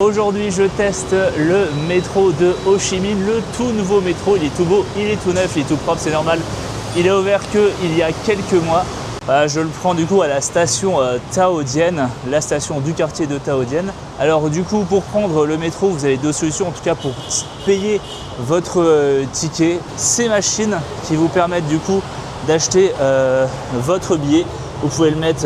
Aujourd'hui, je teste le métro de Ho Chi Minh, le tout nouveau métro. Il est tout beau, il est tout neuf, il est tout propre, c'est normal. Il est ouvert qu'il y a quelques mois. Je le prends du coup à la station Tao Dien, la station du quartier de Tao Dien. Alors du coup, pour prendre le métro, vous avez deux solutions, en tout cas pour payer votre ticket. Ces machines qui vous permettent du coup d'acheter votre billet. Vous pouvez le mettre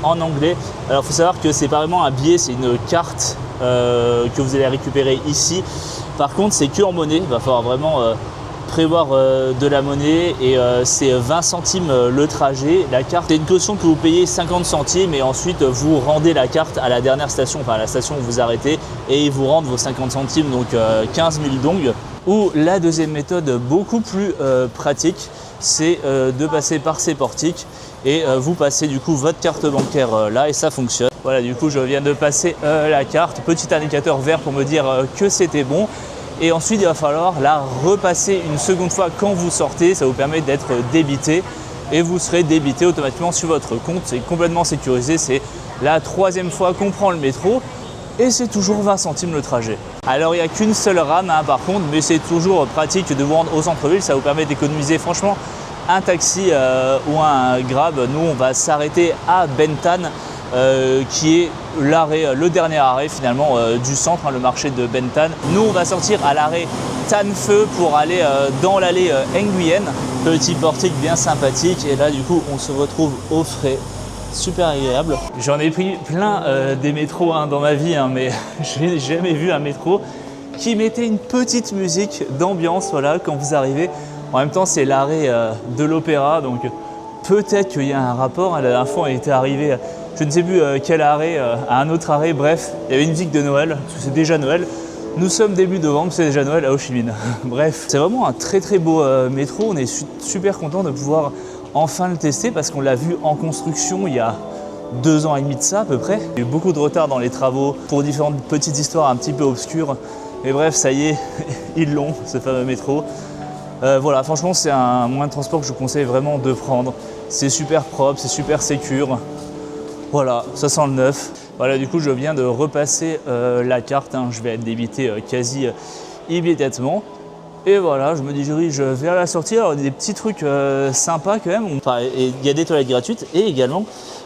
en anglais. Alors il faut savoir que c'est pas vraiment un billet, c'est une carte que vous allez récupérer ici. Par contre, c'est que en monnaie. Il va falloir vraiment prévoir de la monnaie et c'est 20 centimes le trajet. La carte, c'est une caution que vous payez 50 centimes et ensuite vous rendez la carte à la dernière station, enfin à la station où vous arrêtez, et ils vous rendent vos 50 centimes, donc 15 000 dong. Ou la deuxième méthode, beaucoup plus pratique, c'est de passer par ces portiques et vous passez du coup votre carte bancaire là et ça fonctionne. Voilà, du coup je viens de passer la carte, petit indicateur vert pour me dire que c'était bon. Et ensuite il va falloir la repasser une seconde fois quand vous sortez, ça vous permet d'être débité et vous serez débité automatiquement sur votre compte. C'est complètement sécurisé, c'est la troisième fois qu'on prend le métro et c'est toujours 20 centimes le trajet. Alors il n'y a qu'une seule rame par contre, mais c'est toujours pratique de vous rendre au centre-ville, ça vous permet d'économiser franchement un taxi ou un Grab. Nous on va s'arrêter à Ben Thanh qui est l'arrêt, le dernier arrêt finalement du centre, le marché de Ben Thanh. Nous on va sortir à l'arrêt Tan Phe pour aller dans l'allée Nguyen, petit portique bien sympathique et là du coup on se retrouve au frais. Super agréable. J'en ai pris plein des métros dans ma vie, mais je n'ai jamais vu un métro qui mettait une petite musique d'ambiance quand vous arrivez. En même temps, c'est l'arrêt de l'opéra, donc peut-être qu'il y a un rapport. La dernière fois, on était arrivé, je ne sais plus quel arrêt, à un autre arrêt. Bref, il y avait une musique de Noël, parce que c'est déjà Noël. Nous sommes début novembre, c'est déjà Noël à Ho Chi Minh. Bref, c'est vraiment un très très beau métro. On est super content de pouvoir enfin le tester parce qu'on l'a vu en construction il y a 2 ans et demi de ça à peu près. Il y a eu beaucoup de retard dans les travaux pour différentes petites histoires un petit peu obscures. Mais bref, ça y est, ils l'ont, ce fameux métro. Voilà, franchement, c'est un moyen de transport que je vous conseille vraiment de prendre. C'est super propre, c'est super sécure. Voilà, ça sent le neuf. Voilà, du coup, je viens de repasser la carte. Je vais être débité quasi immédiatement. Et voilà, je me dirige vers la sortie. Alors, il y a des petits trucs sympas quand même. Enfin, il y a des toilettes gratuites et également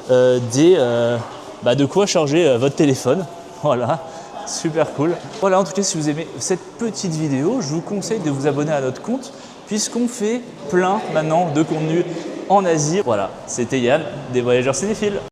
de quoi charger votre téléphone. Voilà, super cool. Voilà, en tout cas, si vous aimez cette petite vidéo, je vous conseille de vous abonner à notre compte puisqu'on fait plein maintenant de contenu en Asie. Voilà, c'était Yann des Voyageurs Cinéphiles.